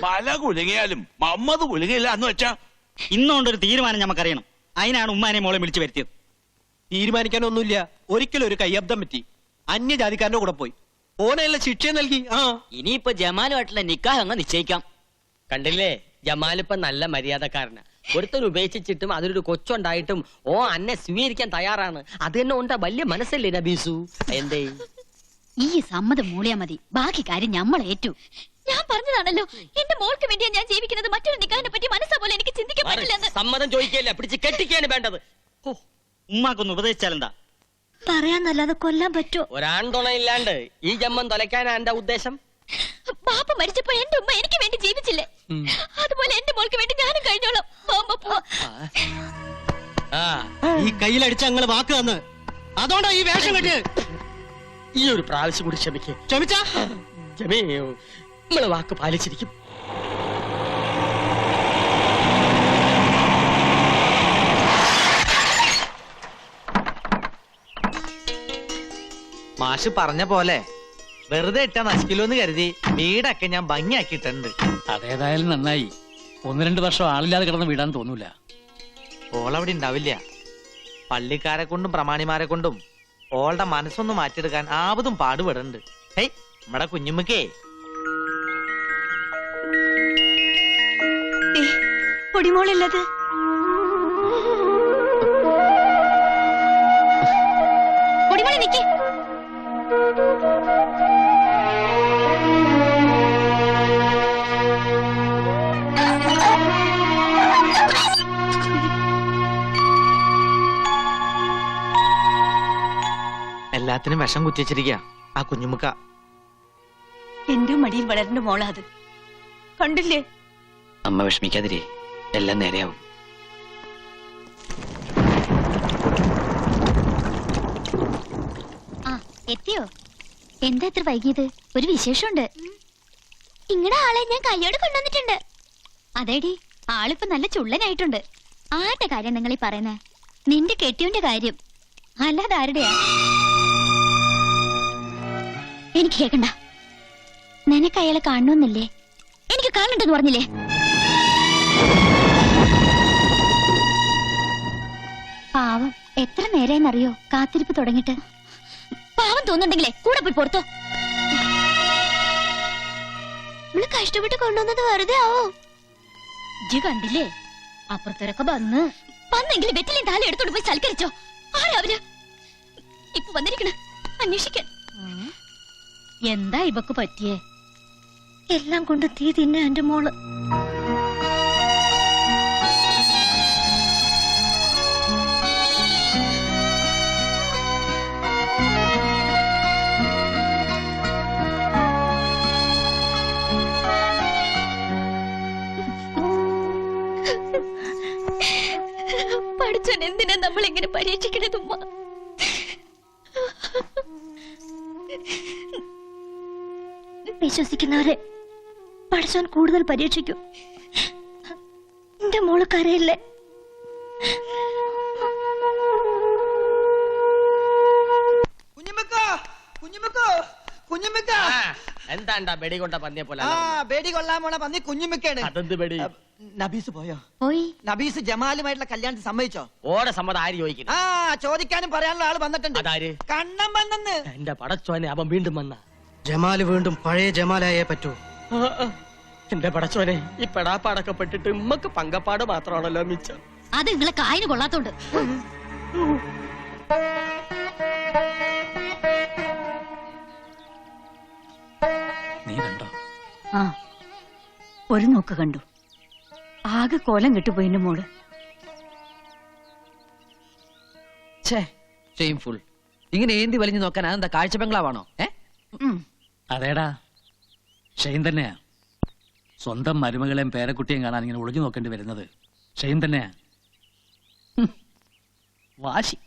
തല കുലുങ്ങിയാലും മമ്മത് കുലുങ്ങില്ല എന്ന് വെച്ചാ ഇന്നുകൊണ്ടൊരു തീരുമാനം നമുക്കറിയണം. അതിനാണ് ഉമ്മാനെ മോളെ വിളിച്ചു വരുത്തിയത്. തീരുമാനിക്കാനൊന്നുമില്ല. ഒരിക്കലും ഒരു കയ്യബ്ദം പറ്റി. അന്യജാതിക്കാരന്റെ കൂടെ പോയി. ഓനെല്ലാം ശിക്ഷ നൽകി. ഇനിയിപ്പോ ജമാലുമായിട്ടുള്ള നിക്കാഹ് അങ്ങ് നിശ്ചയിക്കാം. കണ്ടില്ലേ, ജമാലിപ്പ നല്ല മര്യാദക്കാരനാ. ഒരുത്തർ ഉപേക്ഷിച്ചിട്ടും അതിലൊരു കൊച്ചുണ്ടായിട്ടും അന്നെ സ്വീകരിക്കാൻ തയ്യാറാണ്. അത് തന്നെ ഉണ്ടാ വലിയ മനസ്സല്ലേ നബീസു. എന്തേ ഈ സമ്മതം മൂളിയാ മതി, ബാക്കി കാര്യം നമ്മൾ ഏറ്റു. ഞാൻ പറഞ്ഞതാണല്ലോ, എന്റെ മോൾക്ക് വേണ്ടിയാ ഞാൻ ജീവിക്കുന്നത്. മറ്റൊരു നിക്കാഹിനെ പറ്റി മനസ്സാ പോലെ എനിക്ക് ചിന്തിക്കാൻ പറ്റില്ല. സമ്മതം ചോദിക്കല്ല, പിടിച്ച് കെട്ടിക്കാണ് വേണ്ടത്. ഉമ്മാക്കൊന്ന് ഉപദേശിച്ചാലെന്താ? പറയാന്നല്ലാതെ കൊല്ലാൻ പറ്റോ? ഒരാൺതുണ ഇല്ലാണ്ട് ഈ ജമ്മം തൊലയ്ക്കാനാ എന്റെ ഉദ്ദേശം. പാപ്പ മരിച്ചപ്പോ എന്റെ ഉമ്മ എനിക്ക് വേണ്ടി ജീവിച്ചില്ലേ, അതുപോലെ എന്റെ മോൾക്ക് വേണ്ടി ഞാനും കഴിഞ്ഞോളാം. ഈ കയ്യിലടിച്ച ഞങ്ങള് വാക്ക് തന്ന്, അതുകൊണ്ടാ ഈ വേഷം കെട്ടിയത്. ഈ ഒരു പ്രാവശ്യം കൂടി ക്ഷമിക്കേ. ക്ഷമിച്ചാ നമ്മള് വാക്ക് പാലിച്ചിരിക്കും. മാഷ് പറഞ്ഞ പോലെ വെറുതെ ഇട്ടാ നശിക്കില്ലോന്ന് കരുതി വീടൊക്കെ ഞാൻ ഭംഗിയാക്കിയിട്ടുണ്ട്. അതേതായാലും നന്നായി. 1-2 വർഷം ആളില്ലാതെ കിടന്ന് വീടാൻ തോന്നൂല. ഓളവിടെ ഉണ്ടാവില്ല. പള്ളിക്കാരെ കൊണ്ടും പ്രമാണിമാരെ കൊണ്ടും ഓളുടെ മനസ്സൊന്ന് മാറ്റിയെടുക്കാൻ ആവതും പാടുപെടുന്നുണ്ട്. ഹേയ്, നമ്മടെ കുഞ്ഞുമ്മക്കേ പൊടിമോളുള്ളത് പൊടിമോളെ നിക്ക്. എല്ലാത്തിനും വിഷം കുത്തിച്ചിരിക്ക ആ കുഞ്ഞുമുക്ക. എന്റെ മടിയിൽ വളരുന്ന മോളാ അത്, കണ്ടില്ലേ? അമ്മ വിഷമിക്കാതിരി, എല്ലാം നേരെയാവും. എത്തിയോ? എന്താ ഇത്ര വൈകിയത്? ഒരു വിശേഷമുണ്ട്. ഇങ്ങടെ ആളെ ഞാൻ കയ്യോട് കൊണ്ടുവന്നിട്ടുണ്ട്. അതേടി, ആളിപ്പോ നല്ല ചുള്ളനായിട്ടുണ്ട്. ആരുടെ കാര്യം നിങ്ങൾ ഈ പറയുന്നേ? നിന്റെ കെട്ടിയവന്റെ കാര്യം, അല്ലാതെ ആരുടെയാ? എനിക്ക് കേക്കണ്ട. നിനക്ക് അയാളെ കാണണമെന്നില്ലേ? എനിക്ക് കാണണ്ടെന്ന് പറഞ്ഞില്ലേ? പാവം, എത്ര നേരമെന്നറിയോ കാത്തിരിപ്പ് തുടങ്ങിട്ട്. പാവം തോന്നുന്നുണ്ടെങ്കിലേ കൂടെ പോയി പുറത്തോ. നമ്മള് കഷ്ടപ്പെട്ട് കൊണ്ടുവന്നത് വെറുതെ ആവോ? ഇജ്ജ് കണ്ടില്ലേ, അപ്പുറത്തൊരൊക്കെ വന്നെങ്കിൽ വെറ്റിലെ താലി എടുത്തോണ്ട് പോയി സൽക്കരിച്ചോ. ആരാ അവര്? ഇപ്പൊ വന്നിരിക്കണ അന്വേഷിക്കാൻ. എന്താ ഇവക്ക് പറ്റിയേ? എല്ലാം കൊണ്ട് തീ തിന്നെ എന്റെ മോള്. പഠിച്ചോൻ എന്തിനാ നമ്മൾ ഇങ്ങനെ പരീക്ഷിക്കണത്? ഉമ്മ, വിശ്വസിക്കുന്നവരെ പഠിച്ചോൻ കൂടുതൽ പരീക്ഷിക്കും. എന്റെ മോള് കരയില്ലേ? എന്താണ്ടാ ബെടി കൊണ്ട പന്നിയെ പോലെ? ബേടി കൊള്ളാൻ പോണ പന്നി കുഞ്ഞുമിക്കാണ്. അതെന്ത് ബെടി? നബീസ് പോയോ? പോയി. നബീസ് ജമാലുമായിട്ടുള്ള കല്യാണത്തിന് സമ്മതിച്ചോ? ഓടെ സമ്മതം ആര് ചോദിക്കുന്നു? ചോദിക്കാനും പറയാനുള്ള ആള് വന്നിട്ടുണ്ട്. അതാര്? കണ്ണം വന്നെന്ന്. എന്റെ പടച്ചോനെ, അവൻ വീണ്ടും വന്ന. ജമാല് വീണ്ടും പഴയ ജമാലായേ പറ്റൂ. എന്റെ പടച്ചോനെ, ഈ പെടാപ്പാടക്കപ്പെട്ടിട്ട് ഉമ്മക്ക് പങ്കപ്പാട് മാത്രമാണല്ലോ മിച്ചം. അത് നിങ്ങളെ കായന് കൊള്ളാത്തോണ്ട്. നീ കണ്ടോ? ഒരു നോക്ക് കണ്ടു. ആകെ കോലം കെട്ടുപോയിന്റെ മോള്. ഷെയിംഫുൾ. ഇങ്ങനെ ഏന്തി വലിഞ്ഞു നോക്കാൻ അതെന്താ കാഴ്ച ബംഗ്ലാവാണോ? അതേടാ, ഷെയിൻ തന്നെയാ. സ്വന്തം മരുമകളെയും പേരക്കുട്ടിയും കാണാൻ ഇങ്ങനെ ഒളിഞ്ഞു നോക്കേണ്ടി വരുന്നത് ഷെയിൻ തന്നെയാ. വാശി,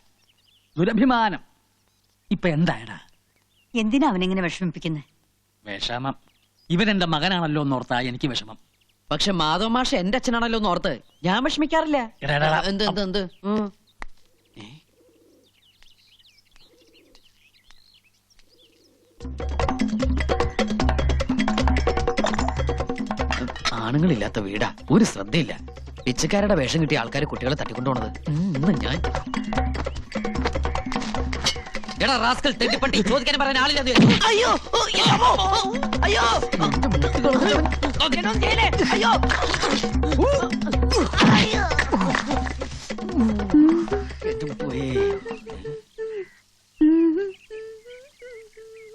ദുരഭിമാനം. ഇപ്പൊ എന്തായടാ? എന്തിനാ അവനെങ്ങനെ വിഷമിപ്പിക്കുന്നത്? വിഷമം, ഇവനെന്റെ മകനാണല്ലോ എന്നോർത്താ എനിക്ക് വിഷമം. പക്ഷെ മാധവ മാഷ എന്റെ അച്ഛനാണല്ലോ എന്ന് ഓർത്ത് ഞാൻ വിഷമിക്കാറില്ല. എന്ത് എന്ത് എന്ത് ആണുങ്ങളില്ലാത്ത വീടാ, ഒരു ശ്രദ്ധയില്ല. പിച്ചക്കാരുടെ വേഷം കിട്ടിയ ആൾക്കാർ കുട്ടികളെ തട്ടിക്കൊണ്ടുപോണത്. ഇന്ന് ഞാൻ എടാ റാസ്കൽ തെണ്ടിപ്പട്ടി, ചോദിക്കാൻ പറയാൻ ആളില്ല. അയ്യോ അയ്യോ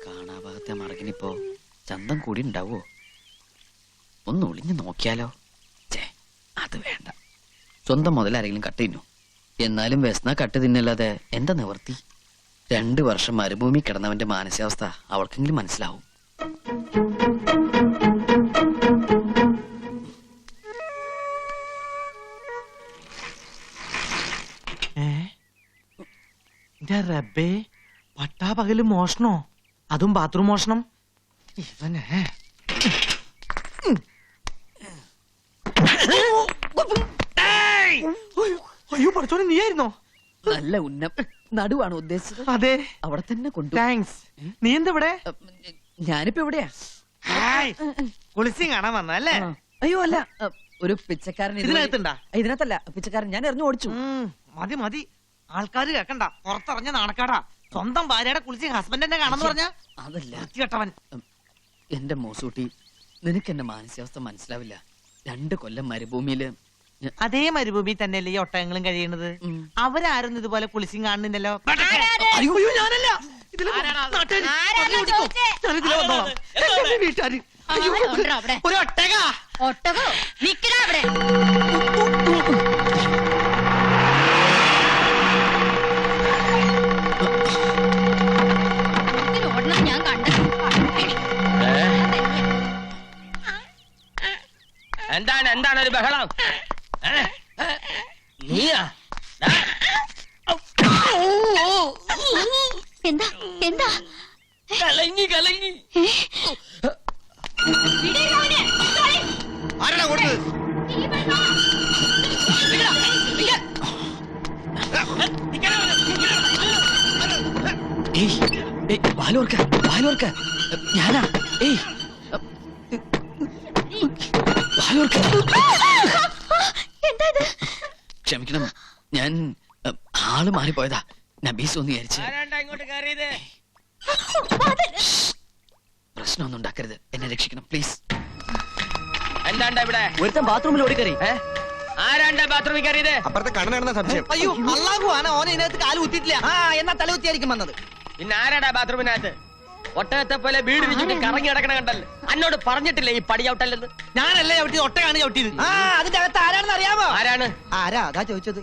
കാണാഭാഗത്തെ മറകിനിപ്പോ ചന്തം കൂടി ഉണ്ടാവോ? ഒന്ന് ഒളിഞ്ഞു നോക്കിയാലോ? അത് വേണ്ട, സ്വന്തം മുതലാരെങ്കിലും കട്ട് തിന്നു. എന്നാലും വ്യസന കട്ട് തിന്നല്ലാതെ എന്താ നിവർത്തി? 2 വർഷം മരുഭൂമി കിടന്നവന്റെ മാനസികാവസ്ഥ അവൾക്കെങ്കിലും മനസ്സിലാവും. റബ്ബേ, പട്ടാപകല് മോഷണോ? അതും ബാത്റൂം മോഷണം. ഇവനെ അയ്യോ പഠിച്ചോനെ, നീയായിരുന്നോ? നല്ല ഉന്നം നടുവാണ് ഉദ്ദേശിച്ചത്. അതെ, അവിടെ തന്നെ കൊണ്ടു. താങ്ക്സ്. നീ എന്താ ഇവിടെ? ഞാനിപ്പോ എവിടെയാ? കുളിച്ചും കാണാൻ വന്നല്ലേ? അയ്യോ അല്ല, ഒരു പിച്ചക്കാരൻ ഇതിനകത്തുണ്ടാ? ഇതിനകത്തല്ല, പിച്ചക്കാരൻ ഞാൻ എറിഞ്ഞു ഓടിച്ചു. മതി മതി, ആൾക്കാര് കേക്കണ്ട. പുറത്തിറങ്ങിയ നാണക്കാടാ. സ്വന്തം ഭാര്യയുടെ കുളിച്ച് ഹസ്ബൻഡിനെ കാണാന്ന് പറഞ്ഞ അതല്ല കേട്ടവൻ. എന്റെ മോസൂട്ടി, നിനക്ക് എന്റെ മാനസികാവസ്ഥ മനസ്സിലാവില്ല. 2 കൊല്ലം മരുഭൂമിയില് അതേ മരുഭൂമി തന്നെയല്ലേ ഈ ഒട്ടകങ്ങളും കഴിയണത്? അവരാരും ഇതുപോലെ കുളിച്ചും കാണുന്നില്ലല്ലോ. അയ്യോ ഞാനല്ല. വീട്ടുകാര് ഒരു ഒട്ടക. ഒട്ടകോ നിക്കടാ അവിടെ. ഓടണം ഞാൻ കണ്ടു. എന്താണ് ഒരു ബഹളം? നീയാ? എന്താ എന്താ കലങ്ങി ആരാടാ കൊടുത്തത്? വാലോർക്ക ഞാനാ. ക്ഷമിക്കണം, ഞാൻ ആള് മാറിപ്പോയതാ. നബീസ് ഒന്ന് വിചാരിച്ച്. ഇങ്ങോട്ട് കയറിയത്? പ്രശ്നമൊന്നും ഉണ്ടാക്കരുത്, എന്നെ രക്ഷിക്കണം പ്ലീസ്. എന്താണ്ടാ ഇവിടെ? ഒരുത്തൻ ബാത്റൂമിൽ ഓടിക്കറി. ആരാണ്ടാ ബാത്റൂമിൽ കയറിയത്? അപ്പുറത്തെ കണ്ണനാണെന്ന സംശയം. അയ്യോ അള്ളാഹു ആന ഓനെ ഇതിനകത്ത് കാല് കുത്തിയിട്ടില്ല. എന്നാ തലകുത്തിയായിരിക്കും വന്നത്. പിന്നെ ആരാടാ ബാത്റൂമിനകത്ത്? ഒട്ടകത്തെ പോലെ വീട് വെച്ചിട്ട് കറങ്ങി നടക്കണ കണ്ടല്ലോ. എന്നോട് പറഞ്ഞിട്ടില്ലേ ഈ പടി ചവിട്ടല്ലെന്ന്? ഞാനല്ലേ ചവിട്ടിയത്, ഒട്ടകാണ് ചവിട്ടിയത്. അതിന്റെ അകത്ത് ആരാണെന്ന് അറിയാമോ? ആരാണ്? ആരാ അതാ ചോദിച്ചത്.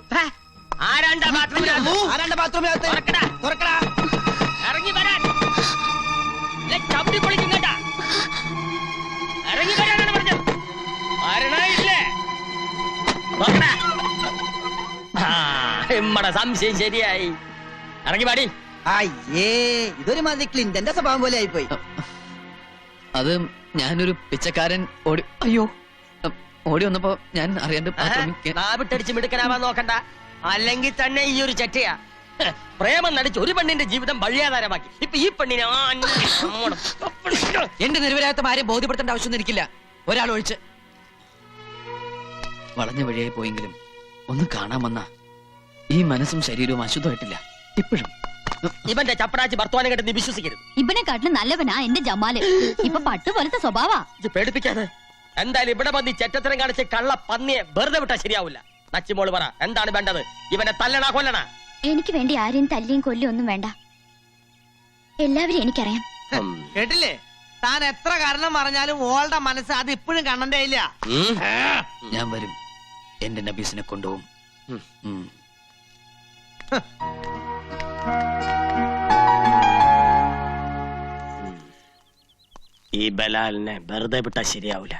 ആരാണ്ടാ ബാത്റൂമിനകത്ത്? ആരാണ്ട് ബാത്റൂമിനകത്ത്? തുറക്കടാ. ഇറങ്ങി വരാൻ. ചവിട്ടി പൊളിക്കും കേട്ടാ. ഇറങ്ങി വരാനാണ് പറഞ്ഞത്. ആരണയില്ലേ? നമ്മടെ സംശയം ശരിയായി. ഇറങ്ങി പാടി. അയ്യേ, ഇതൊരു മാതിരി ക്ലിന്റന്റെ സ്വഭാവം പോലെ ആയിപ്പോയി. അത് ഞാനൊരു പിച്ചക്കാരൻ ഓടി വന്നപ്പോ ഞാൻ അറിയാണ്ട് നാവിട്ടടിച്ച് മിടുക്കനാവാൻ നോക്കണ്ട, അല്ലെങ്കിൽ തന്നെ ഈ ഒരു ചെറ്റയാ. പ്രേമം നടിച്ച് ഒരു പെണ്ണിന്റെ ജീവിതം വഴിയാധാരമാക്കി. ഇപ്പൊ ഈ പെണ്ണിനെ എന്റെ നിരവരാത്ത ആരെയും ബോധ്യപ്പെടുത്തേണ്ട ആവശ്യമൊന്നും എനിക്കില്ല. ഒരാൾ ഒഴിച്ച് വളഞ്ഞ വഴിയായി പോയെങ്കിലും ഒന്ന് കാണാൻ വന്ന ഈ മനസ്സും ശരീരവും അശുദ്ധമായിട്ടില്ല ഇപ്പോഴും. ഇവന്റെ ചപ്പടാച്ചി ഭർത്താനം കേട്ട് നീ വിശ്വസിക്കരുത്. ഇവനെ കാട്ടിലും നല്ലവനാ എന്റെ ജമാല്. ഇപ്പൊ പട്ടു പോലത്തെ സ്വഭാവാ. ഇത് പേടിപ്പിക്കാതെ. എന്തായാലും ഇവിടെ വന്ന് ചെറ്റത്തരം കാണിച്ച് കള്ള പന്നിയെ വെറുതെ വിട്ടാ ശരിയാവില്ല. നച്ചിമോള് പറ, എന്താണ് വേണ്ടത്? ഇവനെ തല്ലണ കൊല്ലണ? എനിക്ക് വേണ്ടി ആരെയും തല്ലിയും കൊല്ലിയും ഒന്നും വേണ്ട. എല്ലാവരും എനിക്കറിയാം. കേട്ടില്ലേ? താൻ എത്ര കാരണം പറഞ്ഞാലും ഓളുടെ മനസ്സ് അത് ഇപ്പോഴും കണ്ണന്റെ ഇല്ല. ഞാൻ വരും, എന്റെ നബീസിനെ കൊണ്ടുപോകും. ഈ ബലാലിനെ വെറുതെ വിട്ടാ ശരിയാവില്ല.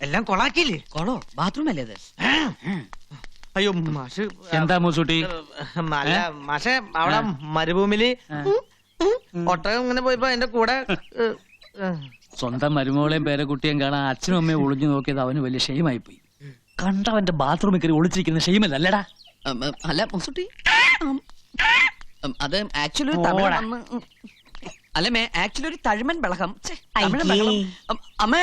എല്ലാം കൊളാക്കിയില്ലേ? കൊളോ ബാത്റൂം അല്ലേ അത്? അയ്യോ മാഷ് എന്താ മൂസൂട്ടി? അല്ല മാഷെ, അവിടെ മരുഭൂമിയില് ഒട്ടകം ഇങ്ങനെ പോയപ്പോ എന്റെ കൂടെ സ്വന്തം മരുമകളെയും പേരക്കുട്ടിയും കാണാൻ അച്ഛനും അമ്മയും ഒളിഞ്ഞു നോക്കിയത് അവന് വലിയ ഷെയിമായി പോയി. കണ്ടവന്റെ ബാത്റൂമിൽ കയറി ഒളിച്ചിരിക്കുന്ന ഷെയിമല്ലല്ലടാ. അല്ല മുസുട്ടി, അത് ആക്ച്വലി ഒരു തമിഴ് അല്ല ആക്ച്വലി ഒരു തമിഴൻ ബളകം. അമ്മ